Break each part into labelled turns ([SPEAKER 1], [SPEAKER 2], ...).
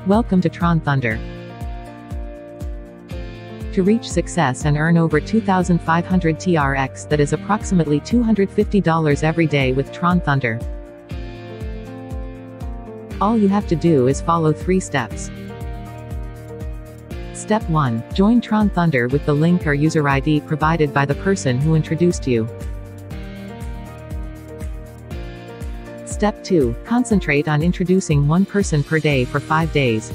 [SPEAKER 1] Welcome to Tron Thunder. To reach success and earn over 2,500 TRX, that is approximately $250 every day with Tron Thunder. All you have to do is follow 3 steps. Step 1. Join Tron Thunder with the link or user ID provided by the person who introduced you. Step 2. Concentrate on introducing one person per day for 5 days.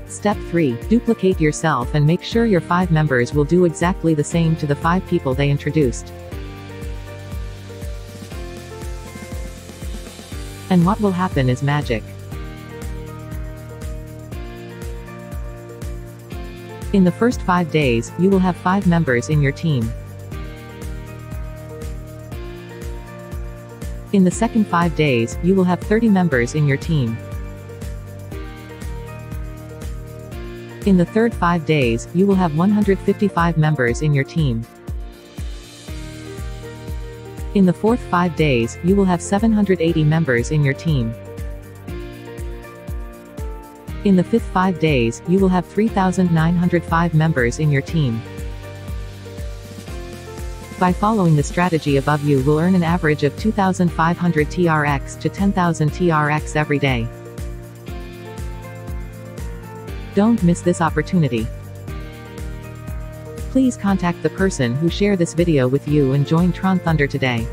[SPEAKER 1] Step 3. Duplicate yourself and make sure your 5 members will do exactly the same to the 5 people they introduced. And what will happen is magic. In the first 5 days, you will have 5 members in your team. In the second 5 days, you will have 30 members in your team. In the third 5 days, you will have 155 members in your team. In the fourth 5 days, you will have 780 members in your team. In the fifth 5 days, you will have 3,905 members in your team. By following the strategy above, you will earn an average of 2,500 TRX to 10,000 TRX every day. Don't miss this opportunity. Please contact the person who shared this video with you and join Tron Thunder today.